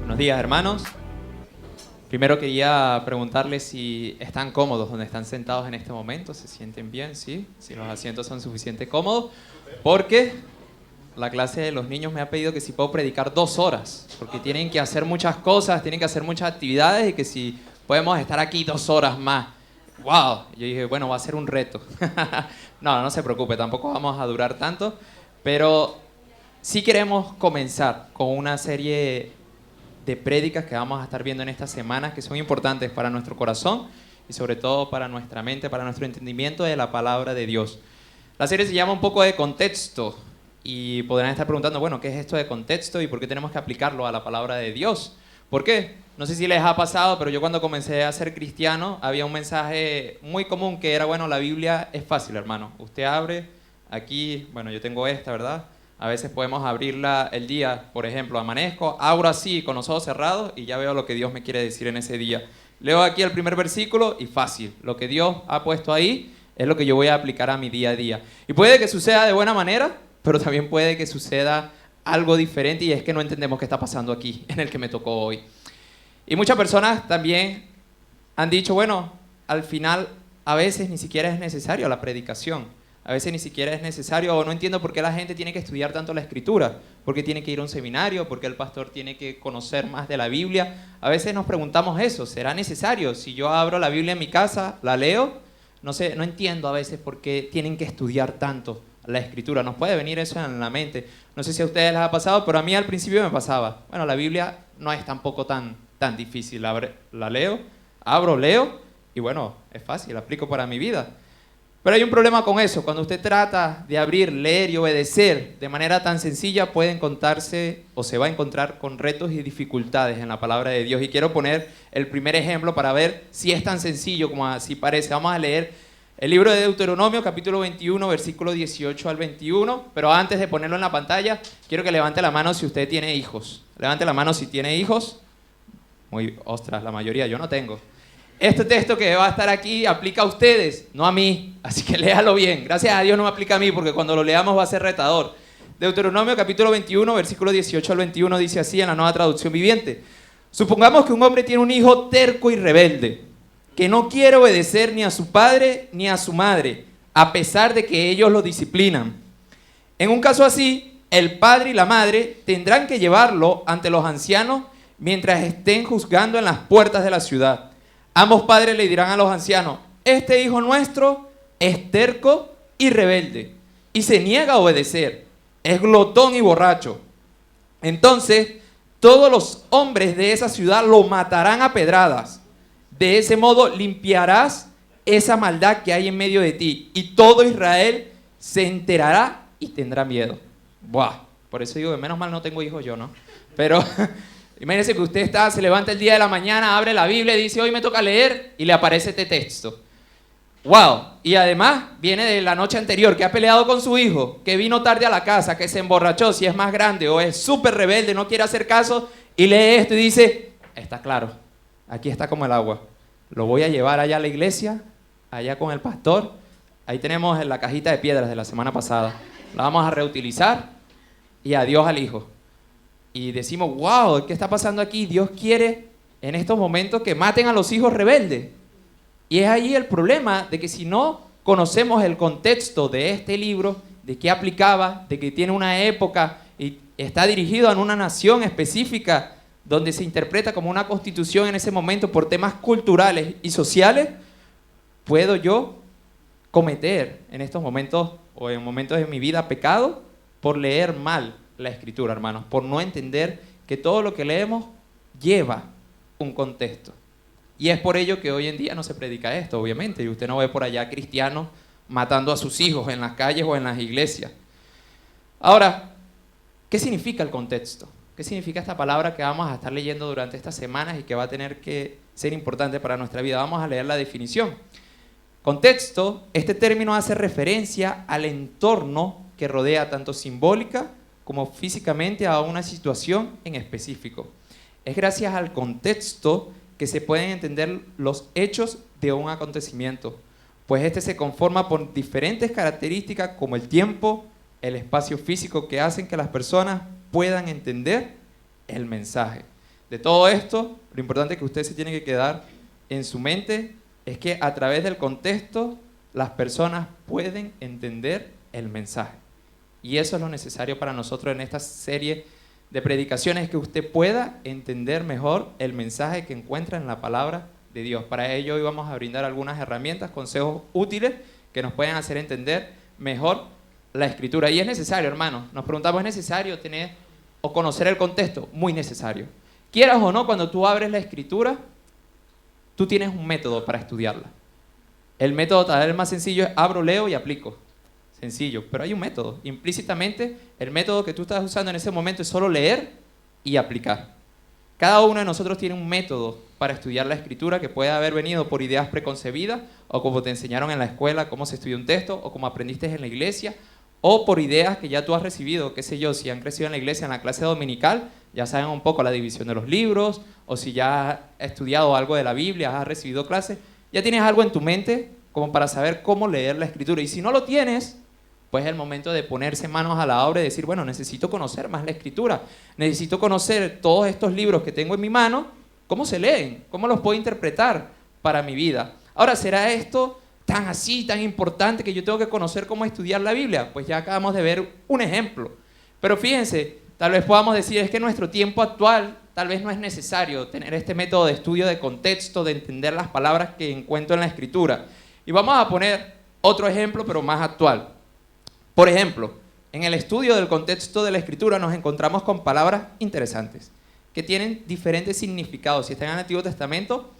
Buenos días, hermanos. Primero quería preguntarles si están cómodos donde están sentados en este momento, ¿se sienten bien? ¿Sí? Si los asientos son suficientemente cómodos, porque la clase de los niños me ha pedido que si puedo predicar 2 horas, porque tienen que hacer muchas cosas, tienen que hacer muchas actividades y que si podemos estar aquí 2 horas más. ¡Wow! Yo dije, bueno, va a ser un reto. No se preocupe, tampoco vamos a durar tanto, pero sí queremos comenzar con una serie de prédicas que vamos a estar viendo en estas semanas que son importantes para nuestro corazón y sobre todo para nuestra mente, para nuestro entendimiento de la palabra de Dios. La serie se llama Un poco de contexto y podrán estar preguntando, bueno, ¿qué es esto de contexto y por qué tenemos que aplicarlo a la palabra de Dios? ¿Por qué? No sé si les ha pasado, pero yo cuando comencé a ser cristiano había un mensaje muy común que era, bueno, la Biblia es fácil, hermano. Usted abre aquí, bueno, yo tengo esta, ¿verdad? A veces podemos abrirla el día, por ejemplo, amanezco, abro así con los ojos cerrados y ya veo lo que Dios me quiere decir en ese día. Leo aquí el primer versículo y fácil. Lo que Dios ha puesto ahí es lo que yo voy a aplicar a mi día a día. Y puede que suceda de buena manera, pero también puede que suceda algo diferente y es que no entendemos qué está pasando aquí, en el que me tocó hoy. Y muchas personas también han dicho, bueno, al final a veces ni siquiera es necesario la predicación. A veces ni siquiera es necesario, o no entiendo por qué la gente tiene que estudiar tanto la Escritura, por qué tiene que ir a un seminario, por qué el pastor tiene que conocer más de la Biblia. A veces nos preguntamos eso, ¿será necesario? Si yo abro la Biblia en mi casa, la leo, no sé, no entiendo a veces por qué tienen que estudiar tanto la Escritura. Nos puede venir eso en la mente. No sé si a ustedes les ha pasado, pero a mí al principio me pasaba. Bueno, la Biblia no es tampoco tan difícil. La leo, abro, leo, y bueno, es fácil, la aplico para mi vida. Pero hay un problema con eso. Cuando usted trata de abrir, leer y obedecer de manera tan sencilla, puede encontrarse o se va a encontrar con retos y dificultades en la palabra de Dios. Y quiero poner el primer ejemplo para ver si es tan sencillo como así parece. Vamos a leer el libro de Deuteronomio, capítulo 21, versículo 18 al 21. Pero antes de ponerlo en la pantalla, quiero que levante la mano si usted tiene hijos. Levante la mano si tiene hijos. Ostras, la mayoría, yo no tengo. Este texto que va a estar aquí aplica a ustedes, no a mí, así que léalo bien. Gracias a Dios no me aplica a mí, porque cuando lo leamos va a ser retador. Deuteronomio capítulo 21, versículo 18 al 21 dice así en la Nueva Traducción Viviente. Supongamos que un hombre tiene un hijo terco y rebelde, que no quiere obedecer ni a su padre ni a su madre, a pesar de que ellos lo disciplinan. En un caso así, el padre y la madre tendrán que llevarlo ante los ancianos mientras estén juzgando en las puertas de la ciudad. Ambos padres le dirán a los ancianos, este hijo nuestro es terco y rebelde y se niega a obedecer, es glotón y borracho. Entonces, todos los hombres de esa ciudad lo matarán a pedradas. De ese modo limpiarás esa maldad que hay en medio de ti y todo Israel se enterará y tendrá miedo. Buah, por eso digo que menos mal no tengo hijos yo, ¿no? Pero imagínese que usted se levanta el día de la mañana, abre la Biblia y dice, hoy me toca leer, y le aparece este texto. ¡Wow! Y además viene de la noche anterior, que ha peleado con su hijo, que vino tarde a la casa, que se emborrachó, si es más grande, o es súper rebelde, no quiere hacer caso, y lee esto y dice, está claro, aquí está como el agua. Lo voy a llevar allá a la iglesia, allá con el pastor. Ahí tenemos la cajita de piedras de la semana pasada. La vamos a reutilizar y adiós al hijo. Y decimos, wow, ¿qué está pasando aquí? Dios quiere en estos momentos que maten a los hijos rebeldes. Y es ahí el problema de que si no conocemos el contexto de este libro, de qué aplicaba, de que tiene una época y está dirigido a una nación específica donde se interpreta como una constitución en ese momento por temas culturales y sociales, puedo yo cometer en estos momentos o en momentos de mi vida pecado por leer mal la Escritura, hermanos, por no entender que todo lo que leemos lleva un contexto. Y es por ello que hoy en día no se predica esto, obviamente, y usted no ve por allá cristianos matando a sus hijos en las calles o en las iglesias. Ahora, ¿qué significa el contexto? ¿Qué significa esta palabra que vamos a estar leyendo durante estas semanas y que va a tener que ser importante para nuestra vida? Vamos a leer la definición. Contexto, este término hace referencia al entorno que rodea tanto simbólica como físicamente a una situación en específico. Es gracias al contexto que se pueden entender los hechos de un acontecimiento, pues este se conforma por diferentes características como el tiempo, el espacio físico que hacen que las personas puedan entender el mensaje. de todo esto, lo importante que usted se tiene que quedar en su mente es que a través del contexto las personas pueden entender el mensaje. Y eso es lo necesario para nosotros en esta serie de predicaciones, que usted pueda entender mejor el mensaje que encuentra en la palabra de Dios. Para ello hoy vamos a brindar algunas herramientas, consejos útiles que nos pueden hacer entender mejor la Escritura. Y es necesario, hermanos, nos preguntamos, ¿es necesario tener o conocer el contexto? Muy necesario. Quieras o no, cuando tú abres la Escritura, tú tienes un método para estudiarla. El método tal vez más sencillo es abro, leo y aplico. Sencillo, pero hay un método. Implícitamente, el método que tú estás usando en ese momento es solo leer y aplicar. Cada uno de nosotros tiene un método para estudiar la Escritura que puede haber venido por ideas preconcebidas, o como te enseñaron en la escuela, cómo se estudia un texto, o como aprendiste en la iglesia, o por ideas que ya tú has recibido, qué sé yo, si han crecido en la iglesia en la clase dominical, ya saben un poco la división de los libros, o si ya has estudiado algo de la Biblia, has recibido clases, ya tienes algo en tu mente como para saber cómo leer la Escritura. Y si no lo tienes, pues es el momento de ponerse manos a la obra y decir, bueno, necesito conocer más la Escritura, necesito conocer todos estos libros que tengo en mi mano, cómo se leen, cómo los puedo interpretar para mi vida. Ahora, ¿será esto tan así, tan importante que yo tengo que conocer cómo estudiar la Biblia? Pues ya acabamos de ver un ejemplo. Pero fíjense, tal vez podamos decir, es que en nuestro tiempo actual tal vez no es necesario tener este método de estudio de contexto, de entender las palabras que encuentro en la Escritura. Y vamos a poner otro ejemplo, pero más actual. Por ejemplo, en el estudio del contexto de la Escritura nos encontramos con palabras interesantes que tienen diferentes significados. Si está en el Antiguo Testamento,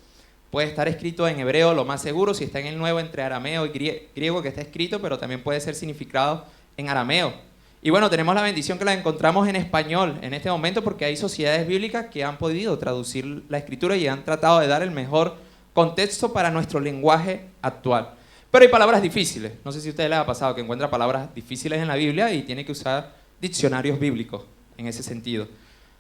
puede estar escrito en hebreo, lo más seguro. Si está en el Nuevo, entre arameo y griego, que está escrito, pero también puede ser significado en arameo. Y bueno, tenemos la bendición que la encontramos en español en este momento, porque hay sociedades bíblicas que han podido traducir la Escritura y han tratado de dar el mejor contexto para nuestro lenguaje actual. Pero hay palabras difíciles. No sé si a ustedes les ha pasado que encuentran palabras difíciles en la Biblia y tiene que usar diccionarios bíblicos en ese sentido.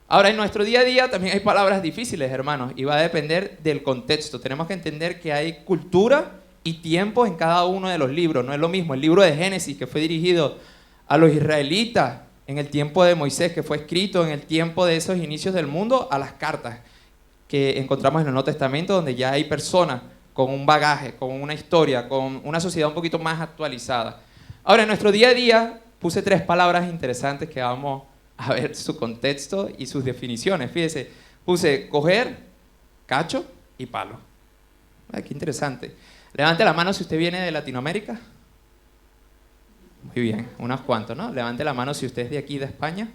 Ahora, en nuestro día a día también hay palabras difíciles, hermanos, y va a depender del contexto. Tenemos que entender que hay cultura y tiempo en cada uno de los libros. No es lo mismo el libro de Génesis, que fue dirigido a los israelitas en el tiempo de Moisés, que fue escrito en el tiempo de esos inicios del mundo, a las cartas que encontramos en el Nuevo Testamento, donde ya hay personas con un bagaje, con una historia, con una sociedad un poquito más actualizada. Ahora, en nuestro día a día puse 3 palabras interesantes que vamos a ver su contexto y sus definiciones. Fíjese, puse coger, cacho y palo. Ay, qué interesante. Levante la mano si usted viene de Latinoamérica. Muy bien, unos cuantos, ¿no? Levante la mano si usted es de aquí, de España.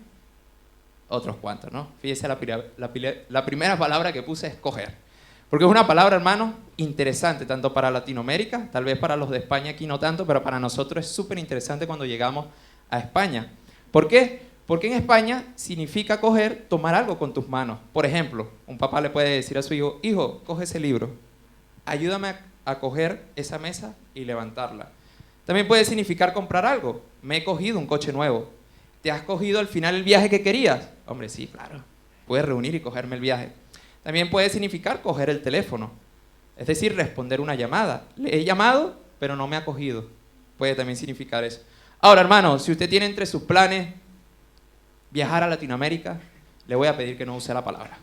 Otros cuantos, ¿no? Fíjese, la primera palabra que puse es coger. Porque es una palabra, hermano, interesante, tanto para Latinoamérica, tal vez para los de España aquí no tanto, pero para nosotros es súper interesante cuando llegamos a España. ¿Por qué? Porque en España significa coger, tomar algo con tus manos. Por ejemplo, un papá le puede decir a su hijo, hijo, coge ese libro, ayúdame a coger esa mesa y levantarla. También puede significar comprar algo. Me he cogido un coche nuevo. ¿Te has cogido al final el viaje que querías? Hombre, sí, claro. Puedes reunir y cogerme el viaje. También puede significar coger el teléfono, es decir, responder una llamada. Le he llamado, pero no me ha cogido. Puede también significar eso. Ahora, hermano, si usted tiene entre sus planes viajar a Latinoamérica, le voy a pedir que no use la palabra.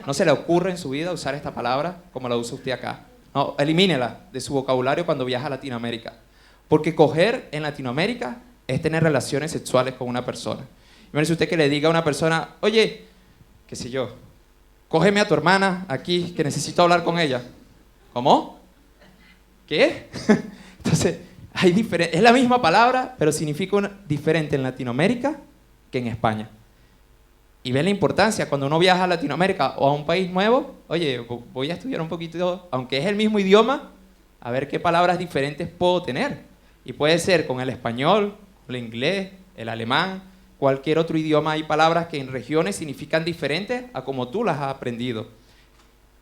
No se le ocurre en su vida usar esta palabra como la usa usted acá. No, elimínela de su vocabulario cuando viaja a Latinoamérica. Porque coger en Latinoamérica es tener relaciones sexuales con una persona. Imagínese usted que le diga a una persona, oye, qué sé yo, cógeme a tu hermana aquí, que necesito hablar con ella. ¿Cómo? ¿Qué? Entonces, es la misma palabra, pero significa diferente en Latinoamérica que en España. Y ven la importancia, cuando uno viaja a Latinoamérica o a un país nuevo, oye, voy a estudiar un poquito, aunque es el mismo idioma, a ver qué palabras diferentes puedo tener. Y puede ser con el español, el inglés, el alemán, cualquier otro idioma. Hay palabras que en regiones significan diferentes a como tú las has aprendido.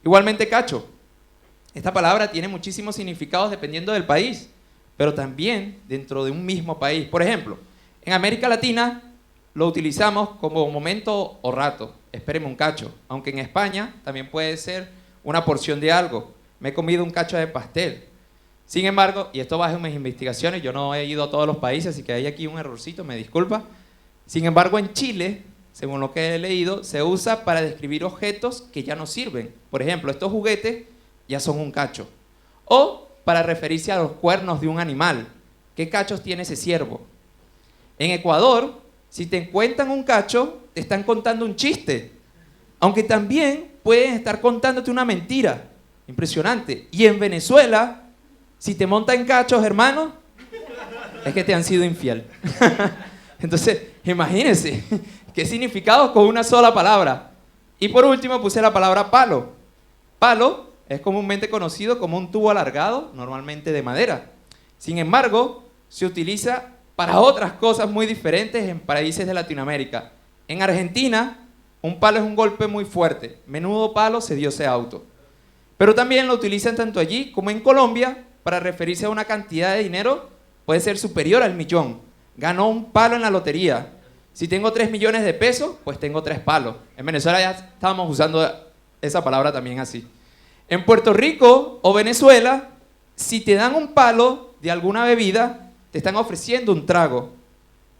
Igualmente, cacho. Esta palabra tiene muchísimos significados dependiendo del país, pero también dentro de un mismo país. Por ejemplo, en América Latina lo utilizamos como momento o rato. Espéreme un cacho. Aunque en España también puede ser una porción de algo. Me he comido un cacho de pastel. Sin embargo, y esto va en mis investigaciones, yo no he ido a todos los países, así que hay aquí un errorcito, me disculpa. Sin embargo, en Chile según lo que he leído, se usa para describir objetos que ya no sirven. Por ejemplo, estos juguetes ya son un cacho. O para referirse a los cuernos de un animal. ¿Qué cachos tiene ese ciervo? En Ecuador, si te encuentran un cacho, te están contando un chiste. Aunque también pueden estar contándote una mentira. Impresionante. Y en Venezuela, si te montan cachos, hermano, es que te han sido infiel. Entonces, imagínense, ¿qué significado con una sola palabra? Y por último puse la palabra palo. Palo es comúnmente conocido como un tubo alargado, normalmente de madera. Sin embargo, se utiliza para otras cosas muy diferentes en países de Latinoamérica. En Argentina, un palo es un golpe muy fuerte. Menudo palo se dio ese auto. Pero también lo utilizan tanto allí como en Colombia para referirse a una cantidad de dinero puede ser superior al millón. Ganó un palo en la lotería. Si tengo 3 millones de pesos, pues tengo 3 palos. En Venezuela ya estábamos usando esa palabra también así. En Puerto Rico o Venezuela, si te dan un palo de alguna bebida, te están ofreciendo un trago.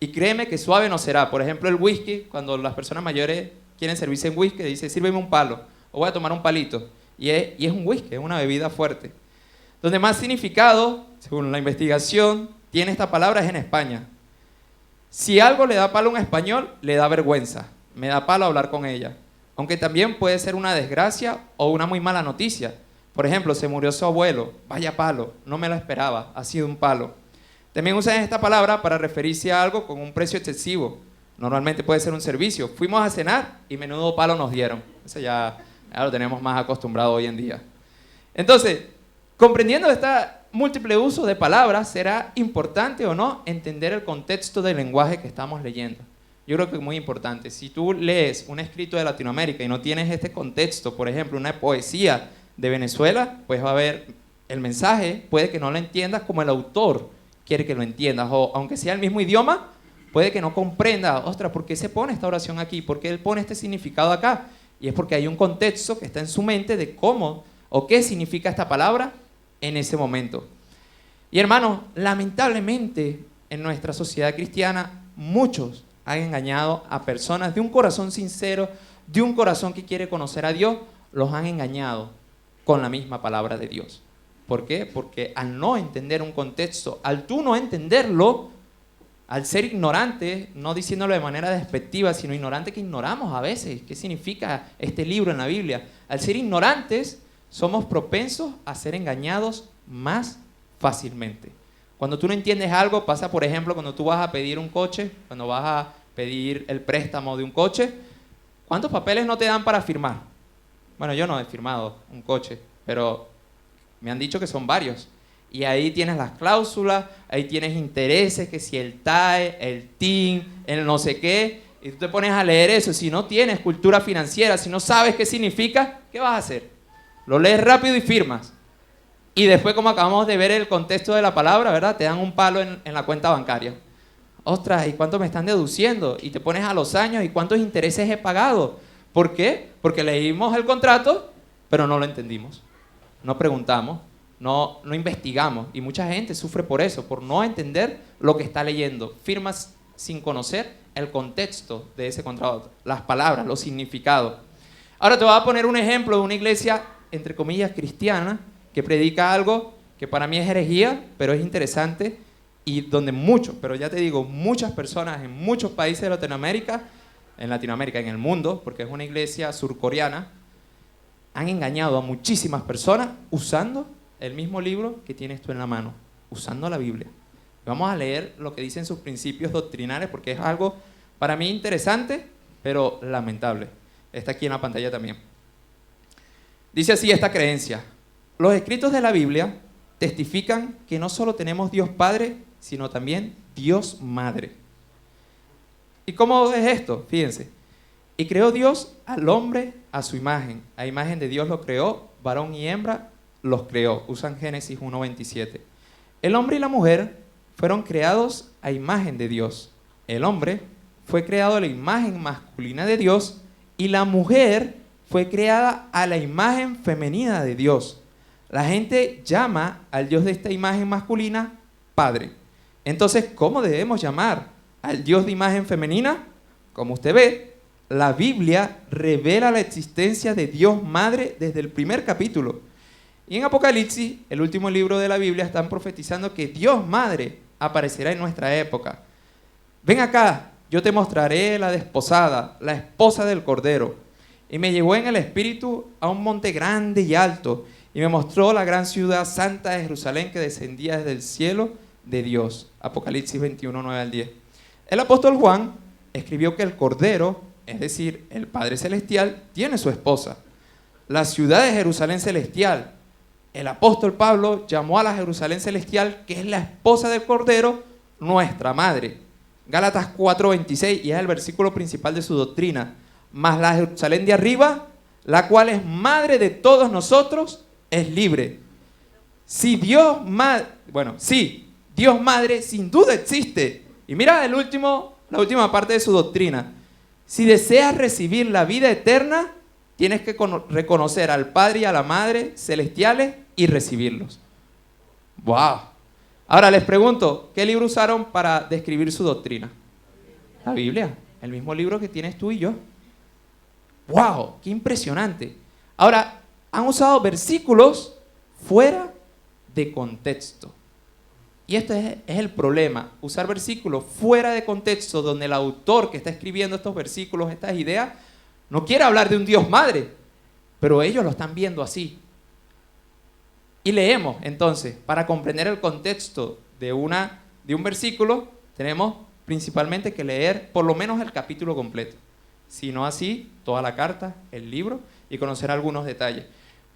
Y créeme que suave no será. Por ejemplo, el whisky, cuando las personas mayores quieren servirse en whisky, dice, sírveme un palo, o voy a tomar un palito. Y es un whisky, es una bebida fuerte. Donde más significado, según la investigación, tiene esta palabra es en España. Si algo le da palo a un español, le da vergüenza. Me da palo hablar con ella. Aunque también puede ser una desgracia o una muy mala noticia. Por ejemplo, se murió su abuelo. Vaya palo, no me lo esperaba, ha sido un palo. También usan esta palabra para referirse a algo con un precio excesivo. Normalmente puede ser un servicio. Fuimos a cenar y menudo palo nos dieron. Eso ya lo tenemos más acostumbrado hoy en día. Entonces, comprendiendo este múltiple uso de palabras, ¿será importante o no entender el contexto del lenguaje que estamos leyendo? Yo creo que es muy importante. Si tú lees un escrito de Latinoamérica y no tienes este contexto, por ejemplo, una poesía de Venezuela, pues va a haber el mensaje, puede que no lo entiendas como el autor quiere que lo entiendas, o aunque sea el mismo idioma, puede que no comprenda, ostras, ¿por qué se pone esta oración aquí? ¿Por qué él pone este significado acá? Y es porque hay un contexto que está en su mente de cómo o qué significa esta palabra en ese momento. Y hermanos, lamentablemente en nuestra sociedad cristiana muchos han engañado a personas de un corazón sincero, de un corazón que quiere conocer a Dios, los han engañado con la misma palabra de Dios. ¿Por qué? Porque al no entender un contexto, al tú no entenderlo, al ser ignorante, no diciéndolo de manera despectiva, sino ignorante que ignoramos a veces, ¿qué significa este libro en la Biblia? Al ser ignorantes, somos propensos a ser engañados más fácilmente. Cuando tú no entiendes algo, pasa por ejemplo cuando tú vas a pedir un coche, cuando vas a pedir el préstamo de un coche, ¿cuántos papeles no te dan para firmar? Bueno, yo no he firmado un coche, pero me han dicho que son varios. Y ahí tienes las cláusulas, ahí tienes intereses, que si el TAE, el TIN, el no sé qué, y tú te pones a leer eso. Si no tienes cultura financiera, si no sabes qué significa, ¿qué vas a hacer? Lo lees rápido y firmas. Y después, como acabamos de ver el contexto de la palabra, ¿verdad? Te dan un palo en la cuenta bancaria. Ostras, ¿y cuánto me están deduciendo? Y te pones a los años, ¿y cuántos intereses he pagado? ¿Por qué? Porque leímos el contrato, pero no lo entendimos. No preguntamos, no investigamos. Y mucha gente sufre por eso, por no entender lo que está leyendo. Firmas sin conocer el contexto de ese contrato, las palabras, los significados. Ahora te voy a poner un ejemplo de una iglesia, entre comillas, cristiana, que predica algo que para mí es herejía, pero es interesante, y donde muchos, pero ya te digo, muchas personas en muchos países de Latinoamérica, en el mundo, porque es una iglesia surcoreana, han engañado a muchísimas personas usando el mismo libro que tienes tú en la mano, usando la Biblia. Vamos a leer lo que dicen sus principios doctrinales, porque es algo para mí interesante, pero lamentable. Está aquí en la pantalla también. Dice así esta creencia: los escritos de la Biblia testifican que no solo tenemos Dios Padre, sino también Dios Madre. ¿Y cómo es esto? Fíjense. Y creó Dios al hombre a su imagen. A imagen de Dios lo creó, varón y hembra los creó. Usan Génesis 1:27. El hombre y la mujer fueron creados a imagen de Dios. El hombre fue creado a la imagen masculina de Dios y la mujer fue creada a la imagen femenina de Dios. La gente llama al Dios de esta imagen masculina Padre. Entonces, ¿cómo debemos llamar al Dios de imagen femenina? Como usted ve, la Biblia revela la existencia de Dios Madre desde el primer capítulo. Y en Apocalipsis, el último libro de la Biblia, están profetizando que Dios Madre aparecerá en nuestra época. Ven acá, yo te mostraré la desposada, la esposa del Cordero. Y me llevó en el espíritu a un monte grande y alto, y me mostró la gran ciudad santa de Jerusalén que descendía desde el cielo de Dios. Apocalipsis 21, 9 al 10. El apóstol Juan escribió que el Cordero, es decir, el Padre Celestial, tiene su esposa. La ciudad de Jerusalén Celestial. El apóstol Pablo llamó a la Jerusalén Celestial, que es la esposa del Cordero, nuestra madre. Gálatas 4:26, y es el versículo principal de su doctrina. Mas la Jerusalén de arriba, la cual es madre de todos nosotros, es libre. Si Dios Madre sin duda existe. Y mira la última parte de su doctrina. Si deseas recibir la vida eterna, tienes que reconocer al Padre y a la Madre celestiales y recibirlos. ¡Wow! Ahora les pregunto, ¿qué libro usaron para describir su doctrina? La Biblia, el mismo libro que tienes tú y yo. ¡Wow! ¡Qué impresionante! Ahora, han usado versículos fuera de contexto. Y esto es el problema, usar versículos fuera de contexto, donde el autor que está escribiendo estos versículos, estas ideas, no quiere hablar de un Dios Madre, pero ellos lo están viendo así. Y leemos, entonces, para comprender el contexto de un versículo, tenemos principalmente que leer por lo menos el capítulo completo. Si no así, toda la carta, el libro, y conocer algunos detalles.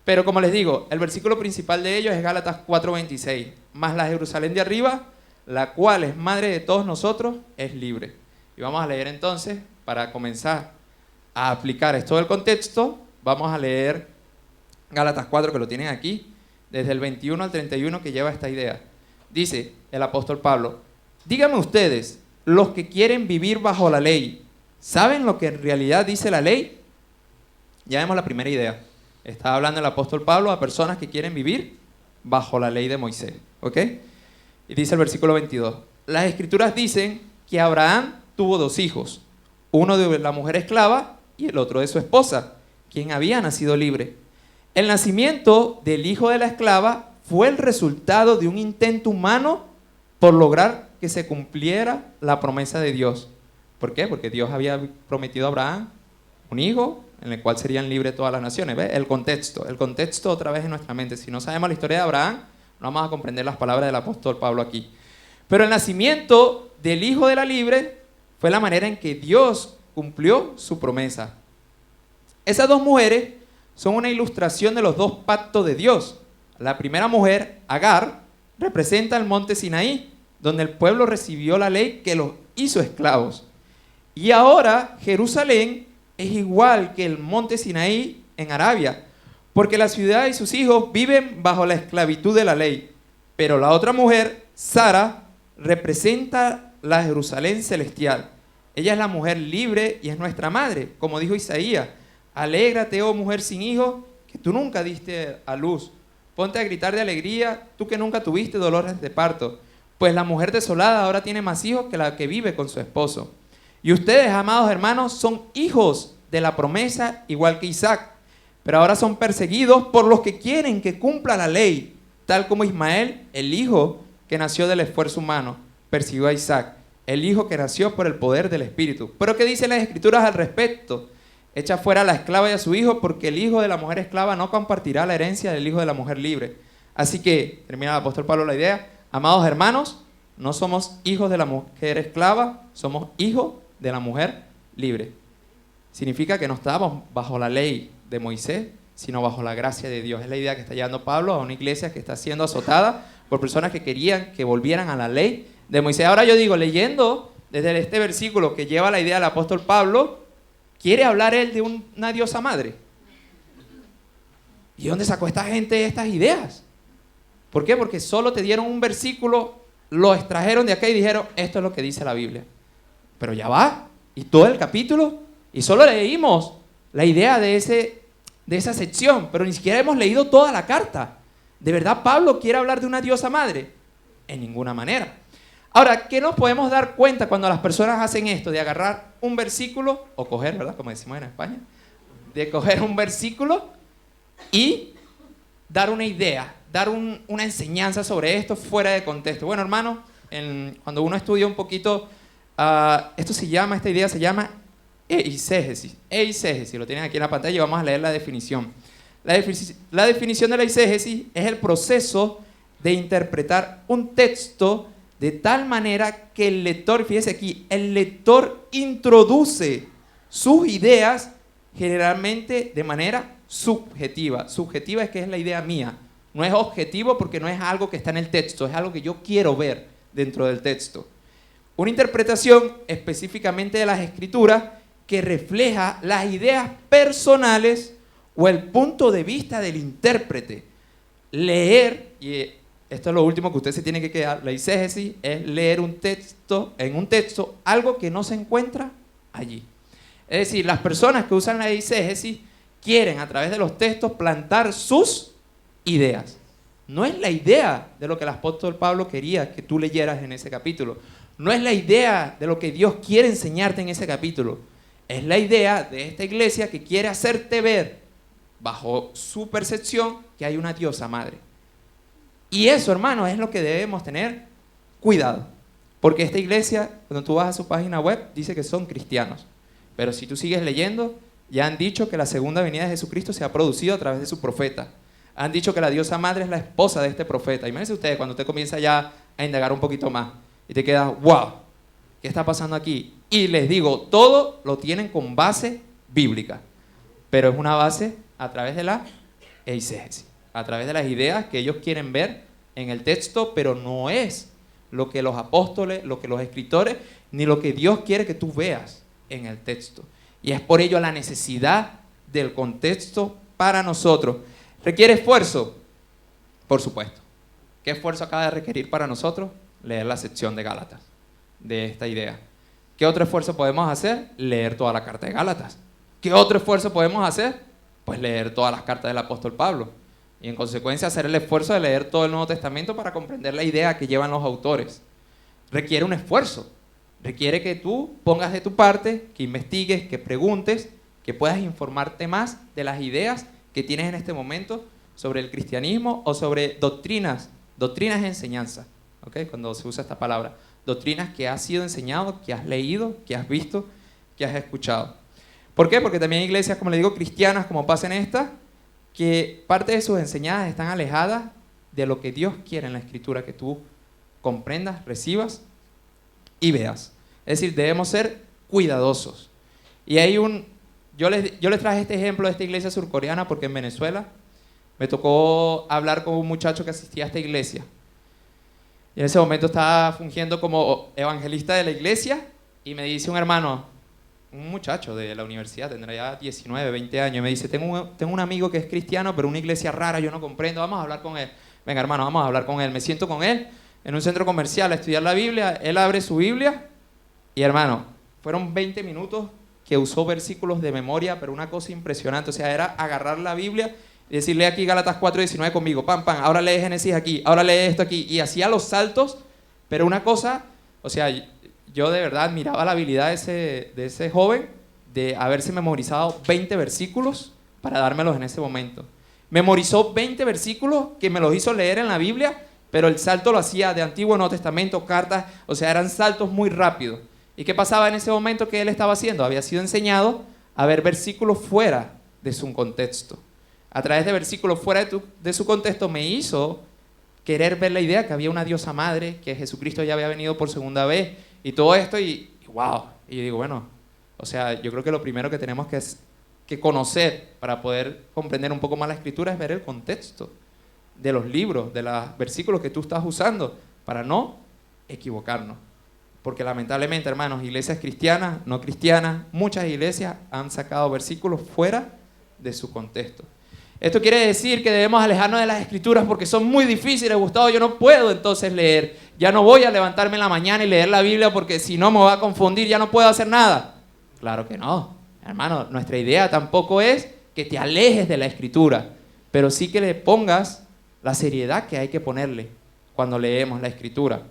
Pero como les digo, el versículo principal de ellos es Gálatas 4:26. Mas la Jerusalén de arriba, la cual es madre de todos nosotros, es libre. Y vamos a leer entonces, para comenzar a aplicar esto del contexto, vamos a leer Gálatas 4, que lo tienen aquí, desde el 21 al 31, que lleva esta idea. Dice el apóstol Pablo: díganme ustedes, los que quieren vivir bajo la ley, ¿saben lo que en realidad dice la ley? Ya vemos la primera idea. Está hablando el apóstol Pablo a personas que quieren vivir bajo la ley de Moisés. ¿Ok? Y dice el versículo 22. Las escrituras dicen que Abraham tuvo dos hijos. Uno de la mujer esclava y el otro de su esposa, quien había nacido libre. El nacimiento del hijo de la esclava fue el resultado de un intento humano por lograr que se cumpliera la promesa de Dios. ¿Por qué? Porque Dios había prometido a Abraham un hijo en el cual serían libres todas las naciones. ¿Ves? El contexto otra vez en nuestra mente. Si no sabemos la historia de Abraham, no vamos a comprender las palabras del apóstol Pablo aquí. Pero el nacimiento del hijo de la libre fue la manera en que Dios cumplió su promesa. Esas dos mujeres son una ilustración de los dos pactos de Dios. La primera mujer, Agar, representa el monte Sinaí, donde el pueblo recibió la ley que los hizo esclavos. Y ahora Jerusalén es igual que el monte Sinaí en Arabia, porque la ciudad y sus hijos viven bajo la esclavitud de la ley. Pero la otra mujer, Sara, representa la Jerusalén celestial. Ella es la mujer libre y es nuestra madre, como dijo Isaías. Alégrate, oh mujer sin hijos, que tú nunca diste a luz. Ponte a gritar de alegría, tú que nunca tuviste dolores de parto. Pues la mujer desolada ahora tiene más hijos que la que vive con su esposo. Y ustedes, amados hermanos, son hijos de la promesa igual que Isaac. Pero ahora son perseguidos por los que quieren que cumpla la ley, tal como Ismael, el hijo que nació del esfuerzo humano, persiguió a Isaac, el hijo que nació por el poder del Espíritu. Pero ¿qué dicen las Escrituras al respecto? Echa fuera a la esclava y a su hijo, porque el hijo de la mujer esclava no compartirá la herencia del hijo de la mujer libre. Así que, termina el apóstol Pablo la idea, amados hermanos, no somos hijos de la mujer esclava, somos hijos de la mujer libre. Significa que no estábamos bajo la ley de Moisés, sino bajo la gracia de Dios. Es la idea que está llevando Pablo a una iglesia que está siendo azotada por personas que querían que volvieran a la ley de Moisés. Ahora yo digo, leyendo desde este versículo que lleva la idea del apóstol Pablo, ¿quiere hablar él de una diosa madre? ¿Y dónde sacó esta gente estas ideas? ¿Por qué? Porque solo te dieron un versículo, lo extrajeron de acá y dijeron, esto es lo que dice la Biblia. Pero ya va, y todo el capítulo, y solo leímos la idea de esa sección, pero ni siquiera hemos leído toda la carta. ¿De verdad Pablo quiere hablar de una diosa madre? En ninguna manera. Ahora, ¿qué nos podemos dar cuenta cuando las personas hacen esto? De agarrar un versículo, o coger, ¿verdad? Como decimos en España. De coger un versículo y dar una idea, dar una enseñanza sobre esto fuera de contexto. Bueno, hermano, cuando uno estudia un poquito, esta idea se llama eisegesis. Eisegesis, lo tienen aquí en la pantalla y vamos a leer la definición. La definición de la eisegesis es el proceso de interpretar un texto de tal manera que el lector, fíjese aquí, el lector introduce sus ideas generalmente de manera subjetiva. Subjetiva es que es la idea mía. No es objetivo porque no es algo que está en el texto, es algo que yo quiero ver dentro del texto. Una interpretación específicamente de las escrituras que refleja las ideas personales o el punto de vista del intérprete. Leer, y esto es lo último que usted se tiene que quedar, la eisegesis es leer en un texto algo que no se encuentra allí. Es decir, las personas que usan la eisegesis quieren a través de los textos plantar sus ideas. No es la idea de lo que el apóstol Pablo quería que tú leyeras en ese capítulo. No es la idea de lo que Dios quiere enseñarte en ese capítulo. Es la idea de esta iglesia que quiere hacerte ver, bajo su percepción, que hay una diosa madre. Y eso, hermano, es lo que debemos tener cuidado. Porque esta iglesia, cuando tú vas a su página web, dice que son cristianos. Pero si tú sigues leyendo, ya han dicho que la segunda venida de Jesucristo se ha producido a través de su profeta. Han dicho que la diosa madre es la esposa de este profeta. Imagínense ustedes cuando usted comienza ya a indagar un poquito más y te quedas, wow, ¿qué está pasando aquí? Y les digo, todo lo tienen con base bíblica, pero es una base a través de la eisegesis, a través de las ideas que ellos quieren ver en el texto, pero no es lo que los apóstoles, lo que los escritores, ni lo que Dios quiere que tú veas en el texto. Y es por ello la necesidad del contexto para nosotros. ¿Requiere esfuerzo? Por supuesto. ¿Qué esfuerzo acaba de requerir para nosotros? Leer la sección de Gálatas, de esta idea. ¿Qué otro esfuerzo podemos hacer? Leer toda la carta de Gálatas. ¿Qué otro esfuerzo podemos hacer? Pues leer todas las cartas del apóstol Pablo. Y en consecuencia hacer el esfuerzo de leer todo el Nuevo Testamento para comprender la idea que llevan los autores. Requiere un esfuerzo. Requiere que tú pongas de tu parte, que investigues, que preguntes, que puedas informarte más de las ideas que tienes en este momento sobre el cristianismo o sobre doctrinas. Doctrinas es enseñanza, ¿okay? Cuando se usa esta palabra. Doctrinas que has sido enseñado, que has leído, que has visto, que has escuchado. ¿Por qué? Porque también hay iglesias, como le digo, cristianas, como pasa en esta, que parte de sus enseñanzas están alejadas de lo que Dios quiere en la Escritura, que tú comprendas, recibas y veas. Es decir, debemos ser cuidadosos. Y hay yo les traje este ejemplo de esta iglesia surcoreana porque en Venezuela me tocó hablar con un muchacho que asistía a esta iglesia. Y en ese momento estaba fungiendo como evangelista de la iglesia y me dice un hermano, un muchacho de la universidad, tendrá ya 19, 20 años, y me dice, tengo un amigo que es cristiano, pero una iglesia rara, yo no comprendo, vamos a hablar con él. Venga, hermano, vamos a hablar con él. Me siento con él en un centro comercial a estudiar la Biblia, él abre su Biblia y, hermano, fueron 20 minutos que usó versículos de memoria, pero una cosa impresionante. O sea, era agarrar la Biblia y decirle aquí Gálatas 4:19 conmigo, pam, pam, ahora lee Génesis aquí, ahora lee esto aquí, y hacía los saltos, pero una cosa, o sea, yo de verdad admiraba la habilidad de ese joven de haberse memorizado 20 versículos para dármelos en ese momento. Memorizó 20 versículos que me los hizo leer en la Biblia, pero el salto lo hacía de Antiguo a Nuevo Testamento, cartas, o sea, eran saltos muy rápidos. ¿Y qué pasaba en ese momento que él estaba haciendo? Había sido enseñado a ver versículos fuera de su contexto. A través de versículos fuera de su contexto me hizo querer ver la idea que había una diosa madre, que Jesucristo ya había venido por segunda vez, y todo esto, y wow. Y digo, bueno, o sea, yo creo que lo primero que tenemos que conocer para poder comprender un poco más la Escritura es ver el contexto de los libros, de los versículos que tú estás usando, para no equivocarnos. Porque lamentablemente, hermanos, iglesias cristianas, no cristianas, muchas iglesias han sacado versículos fuera de su contexto. Esto quiere decir que debemos alejarnos de las Escrituras porque son muy difíciles, Gustavo. Yo no puedo entonces leer. Ya no voy a levantarme en la mañana y leer la Biblia porque si no me va a confundir, ya no puedo hacer nada. Claro que no. Hermano, nuestra idea tampoco es que te alejes de la Escritura, pero sí que le pongas la seriedad que hay que ponerle cuando leemos la Escritura.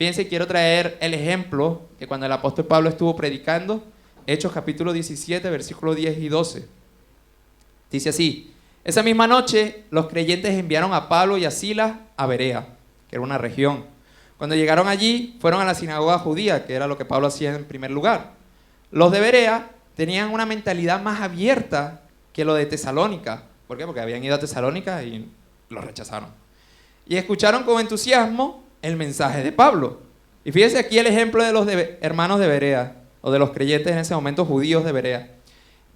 Fíjense, quiero traer el ejemplo que cuando el apóstol Pablo estuvo predicando, Hechos capítulo 17, versículos 10 y 12. Dice así: esa misma noche los creyentes enviaron a Pablo y a Silas a Berea, que era una región. Cuando llegaron allí, fueron a la sinagoga judía, que era lo que Pablo hacía en primer lugar. Los de Berea tenían una mentalidad más abierta que lo de Tesalónica. ¿Por qué? Porque habían ido a Tesalónica y lo rechazaron. Y escucharon con entusiasmo el mensaje de Pablo. Y fíjense aquí el ejemplo de los hermanos de Berea, o de los creyentes en ese momento judíos de Berea.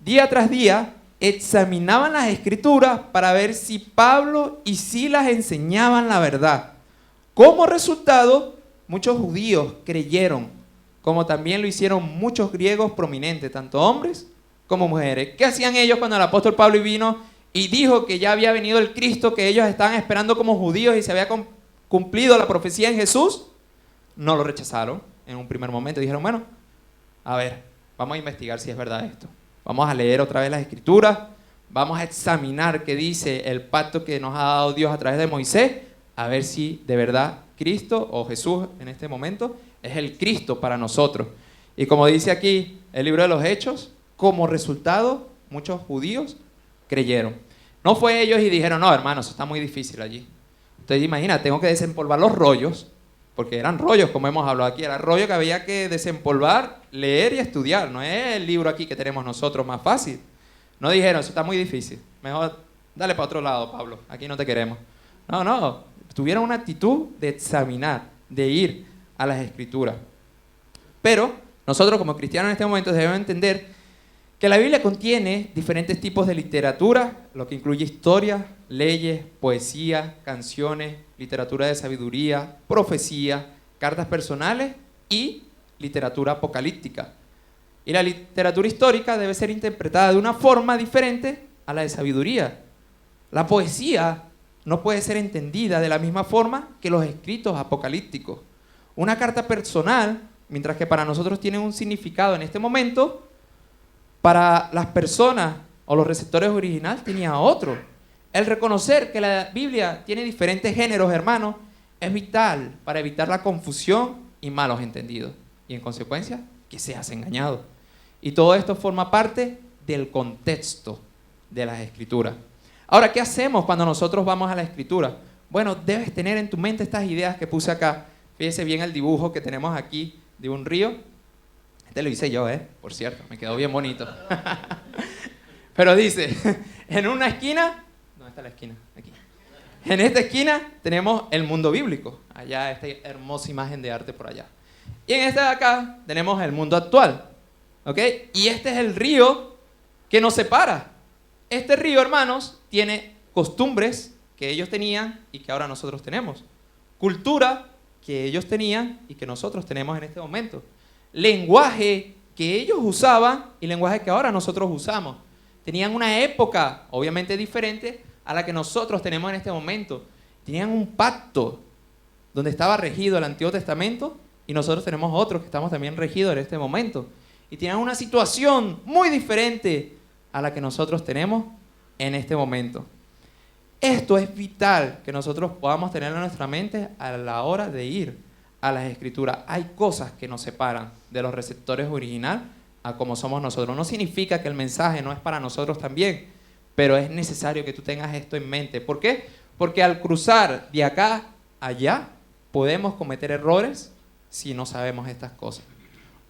Día tras día examinaban las escrituras para ver si Pablo y Silas enseñaban la verdad. Como resultado, muchos judíos creyeron, como también lo hicieron muchos griegos prominentes, tanto hombres como mujeres. ¿Qué hacían ellos cuando el apóstol Pablo vino y dijo que ya había venido el Cristo que ellos estaban esperando como judíos y se había cumplido la profecía en Jesús? No lo rechazaron en un primer momento. Dijeron, bueno, a ver, vamos a investigar si es verdad esto. Vamos a leer otra vez las escrituras, vamos a examinar qué dice el pacto que nos ha dado Dios a través de Moisés, a ver si de verdad Cristo o Jesús en este momento es el Cristo para nosotros. Y como dice aquí el libro de los Hechos, como resultado muchos judíos creyeron. No fue ellos y dijeron, no hermano, eso está muy difícil allí. Entonces imagina, tengo que desempolvar los rollos, porque eran rollos como hemos hablado aquí, era rollo que había que desempolvar, leer y estudiar. No es el libro aquí que tenemos nosotros más fácil. No dijeron, eso está muy difícil, mejor dale para otro lado, Pablo, aquí no te queremos. No, tuvieron una actitud de examinar, de ir a las escrituras. Pero nosotros como cristianos en este momento debemos entender que la Biblia contiene diferentes tipos de literatura, lo que incluye historia, leyes, poesía, canciones, literatura de sabiduría, profecía, cartas personales y literatura apocalíptica. Y la literatura histórica debe ser interpretada de una forma diferente a la de sabiduría. La poesía no puede ser entendida de la misma forma que los escritos apocalípticos. Una carta personal, mientras que para nosotros tiene un significado en este momento, para las personas o los receptores originales tenía otro. El reconocer que la Biblia tiene diferentes géneros, hermanos, es vital para evitar la confusión y malos entendidos. Y en consecuencia, que seas engañado. Y todo esto forma parte del contexto de las Escrituras. Ahora, ¿qué hacemos cuando nosotros vamos a la Escritura? Bueno, debes tener en tu mente estas ideas que puse acá. Fíjese bien el dibujo que tenemos aquí de un río. Este lo hice yo, por cierto, me quedó bien bonito. Pero dice, en una esquina, ¿dónde está la esquina? Aquí. En esta esquina tenemos el mundo bíblico. Allá, esta hermosa imagen de arte por allá. Y en esta de acá tenemos el mundo actual. ¿Ok? Y este es el río que nos separa. Este río, hermanos, tiene costumbres que ellos tenían y que ahora nosotros tenemos. Cultura que ellos tenían y que nosotros tenemos en este momento. Lenguaje que ellos usaban y lenguaje que ahora nosotros usamos. Tenían una época, obviamente diferente, a la que nosotros tenemos en este momento. Tenían un pacto donde estaba regido el Antiguo Testamento y nosotros tenemos otro que estamos también regidos en este momento. Y tenían una situación muy diferente a la que nosotros tenemos en este momento. Esto es vital que nosotros podamos tener en nuestra mente a la hora de ir a las Escrituras. Hay cosas que nos separan de los receptores original a como somos nosotros. No significa que el mensaje no es para nosotros también, pero es necesario que tú tengas esto en mente. ¿Por qué? Porque al cruzar de acá a allá, podemos cometer errores si no sabemos estas cosas.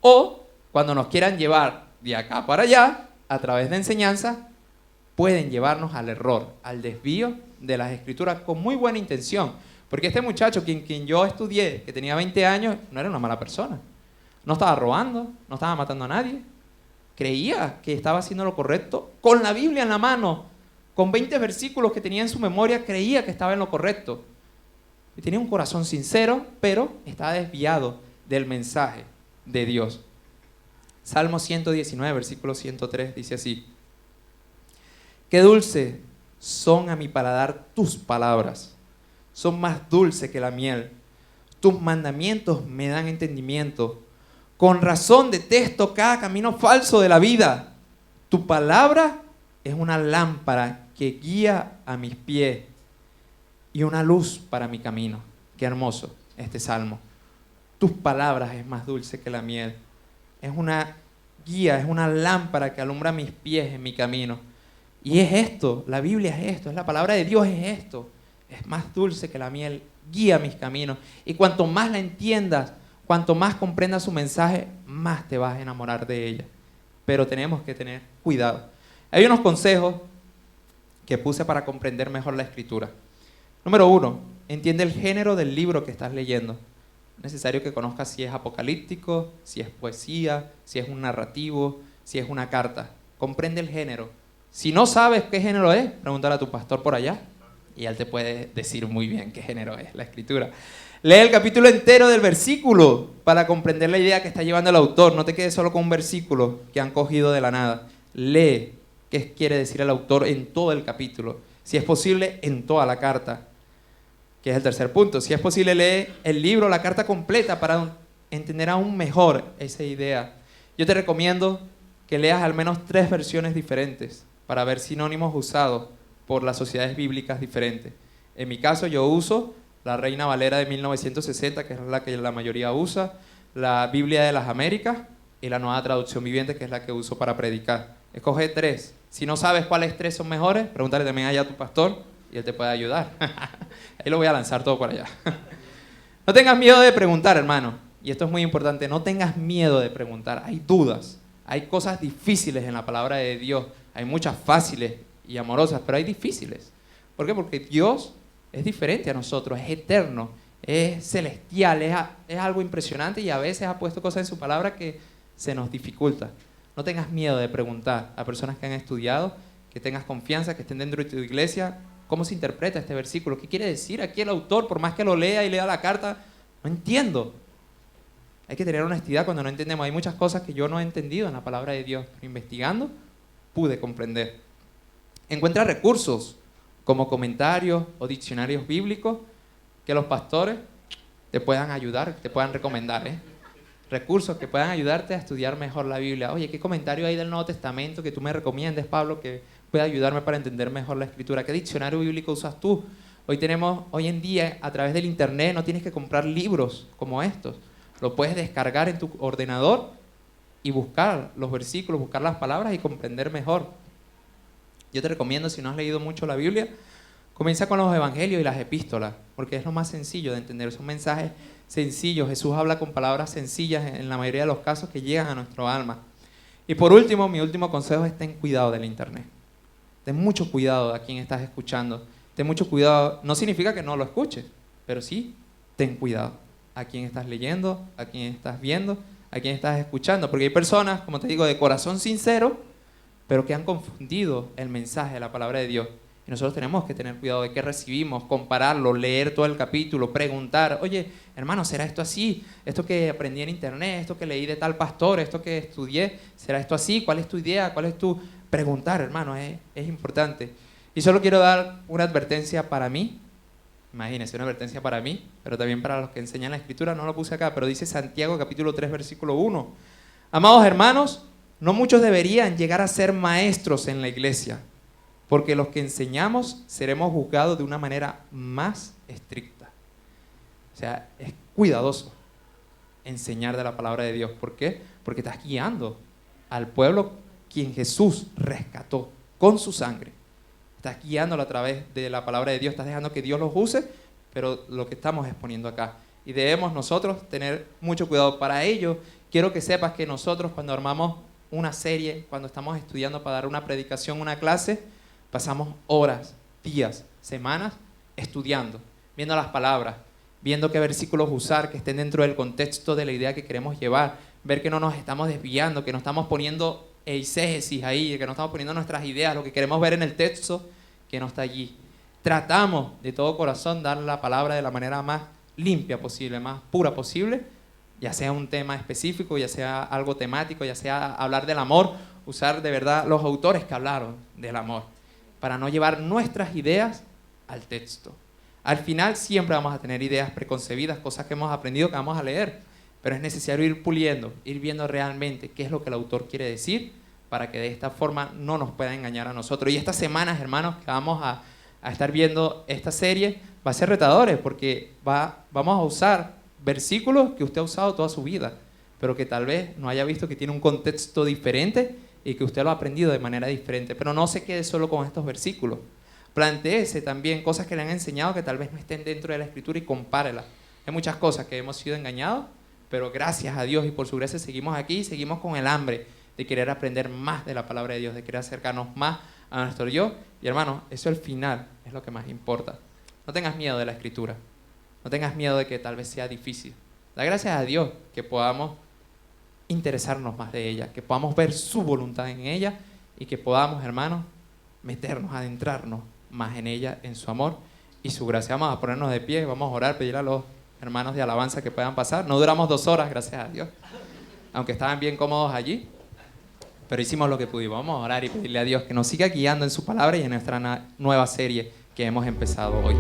O cuando nos quieran llevar de acá para allá, a través de enseñanza, pueden llevarnos al error, al desvío de las Escrituras con muy buena intención. Porque este muchacho, quien yo estudié, que tenía 20 años, no era una mala persona. No estaba robando, no estaba matando a nadie. Creía que estaba haciendo lo correcto con la Biblia en la mano. Con 20 versículos que tenía en su memoria, creía que estaba en lo correcto. Y tenía un corazón sincero, pero estaba desviado del mensaje de Dios. Salmo 119, versículo 103, dice así: qué dulce son a mi paladar tus palabras, son más dulces que la miel. Tus mandamientos me dan entendimiento. Con razón detesto cada camino falso de la vida. Tu palabra es una lámpara que guía a mis pies y una luz para mi camino. Qué hermoso este salmo. tus palabras es más dulce que la miel. Es una guía, es una lámpara que alumbra mis pies en mi camino. Y es esto, la Biblia es esto, es la palabra de Dios, es esto. Es más dulce que la miel, guía mis caminos. Y cuanto más la entiendas, cuanto más comprendas su mensaje, más te vas a enamorar de ella. Pero tenemos que tener cuidado. Hay unos consejos que puse para comprender mejor la Escritura. Número 1, entiende el género del libro que estás leyendo. Es necesario que conozcas si es apocalíptico, si es poesía, si es un narrativo, si es una carta. Comprende el género. Si no sabes qué género es, pregúntale a tu pastor por allá y él te puede decir muy bien qué género es la Escritura. Lee el capítulo entero del versículo para comprender la idea que está llevando el autor. No te quedes solo con un versículo que han cogido de la nada. Lee qué quiere decir el autor en todo el capítulo. Si es posible, en toda la carta, que es el tercer punto. Si es posible, lee el libro, la carta completa para entender aún mejor esa idea. Yo te recomiendo que leas al menos 3 versiones diferentes para ver sinónimos usados por las sociedades bíblicas diferentes. En mi caso, yo uso la Reina Valera de 1960, que es la que la mayoría usa, la Biblia de las Américas y la Nueva Traducción Viviente, que es la que uso para predicar. Escoge 3. Si no sabes cuáles 3 son mejores, pregúntale también allá a tu pastor y él te puede ayudar. Ahí lo voy a lanzar todo por allá. No tengas miedo de preguntar, hermano. Y esto es muy importante. No tengas miedo de preguntar. Hay dudas. Hay cosas difíciles en la palabra de Dios. Hay muchas fáciles y amorosas, pero hay difíciles. ¿Por qué? Porque Dios es diferente a nosotros, es eterno, es celestial, es algo impresionante y a veces ha puesto cosas en su palabra que se nos dificulta. No tengas miedo de preguntar a personas que han estudiado, que tengas confianza, que estén dentro de tu iglesia, cómo se interpreta este versículo, qué quiere decir aquí el autor, por más que lo lea y lea la carta, no entiendo. Hay que tener honestidad cuando no entendemos. Hay muchas cosas que yo no he entendido en la palabra de Dios, pero investigando pude comprender. Encuentra recursos como comentarios o diccionarios bíblicos que los pastores te puedan ayudar, te puedan recomendar, recursos que puedan ayudarte a estudiar mejor la Biblia. Oye, ¿qué comentario hay del Nuevo Testamento que tú me recomiendes, Pablo, que pueda ayudarme para entender mejor la Escritura? ¿Qué diccionario bíblico usas tú? Hoy en día, a través del internet, no tienes que comprar libros como estos. Lo puedes descargar en tu ordenador y buscar los versículos, buscar las palabras y comprender mejor. Yo te recomiendo, si no has leído mucho la Biblia, comienza con los evangelios y las epístolas, porque es lo más sencillo de entender. Son mensajes sencillos. Jesús habla con palabras sencillas en la mayoría de los casos que llegan a nuestro alma. Y por último, mi último consejo es ten cuidado del internet. Ten mucho cuidado a quien estás escuchando. Ten mucho cuidado. No significa que no lo escuches, pero sí, ten cuidado a quien estás leyendo, a quien estás viendo, a quien estás escuchando. Porque hay personas, como te digo, de corazón sincero, pero que han confundido el mensaje de la palabra de Dios. Y nosotros tenemos que tener cuidado de qué recibimos, compararlo, leer todo el capítulo, preguntar, oye, hermano, ¿será esto así? Esto que aprendí en internet, esto que leí de tal pastor, esto que estudié, ¿será esto así? ¿Cuál es tu idea? ¿Cuál es tu...? Preguntar, hermano, es importante. Y solo quiero dar una advertencia para mí. Imagínense, una advertencia para mí, pero también para los que enseñan la Escritura. No lo puse acá, pero dice Santiago capítulo 3, versículo 1. Amados hermanos, no muchos deberían llegar a ser maestros en la iglesia, porque los que enseñamos seremos juzgados de una manera más estricta. O sea, es cuidadoso enseñar de la palabra de Dios. ¿Por qué? Porque estás guiando al pueblo quien Jesús rescató con su sangre. Estás guiándolo a través de la palabra de Dios, estás dejando que Dios los use, pero lo que estamos exponiendo acá. Y debemos nosotros tener mucho cuidado. Para ello, quiero que sepas que nosotros cuando armamos una serie, cuando estamos estudiando para dar una predicación, una clase, pasamos horas, días, semanas estudiando, viendo las palabras, viendo qué versículos usar, que estén dentro del contexto de la idea que queremos llevar, ver que no nos estamos desviando, que no estamos poniendo eisegesis ahí, que no estamos poniendo nuestras ideas, lo que queremos ver en el texto, que no está allí. Tratamos de todo corazón dar la palabra de la manera más limpia posible, más pura posible, ya sea un tema específico, ya sea algo temático, ya sea hablar del amor, usar de verdad los autores que hablaron del amor, para no llevar nuestras ideas al texto. Al final siempre vamos a tener ideas preconcebidas, cosas que hemos aprendido que vamos a leer, pero es necesario ir puliendo, ir viendo realmente qué es lo que el autor quiere decir, para que de esta forma no nos pueda engañar a nosotros. Y estas semanas, hermanos, que vamos a estar viendo esta serie, va a ser retadores, porque vamos a usar versículos que usted ha usado toda su vida, pero que tal vez no haya visto que tiene un contexto diferente y que usted lo ha aprendido de manera diferente. Pero no se quede solo con estos versículos. Plantéese también cosas que le han enseñado que tal vez no estén dentro de la Escritura y compárelas. Hay muchas cosas que hemos sido engañados, pero gracias a Dios y por su gracia seguimos aquí y seguimos con el hambre de querer aprender más de la palabra de Dios, de querer acercarnos más a nuestro yo. Y hermano, eso al final es lo que más importa. No tengas miedo de la Escritura. No tengas miedo de que tal vez sea difícil. Da gracias a Dios que podamos interesarnos más de ella, que podamos ver su voluntad en ella y que podamos, hermanos, meternos, adentrarnos más en ella, en su amor y su gracia. Vamos a ponernos de pie, vamos a orar, pedir a los hermanos de alabanza que puedan pasar. No duramos 2 horas, gracias a Dios, aunque estaban bien cómodos allí, pero hicimos lo que pudimos. Vamos a orar y pedirle a Dios que nos siga guiando en su palabra y en nuestra nueva serie que hemos empezado hoy.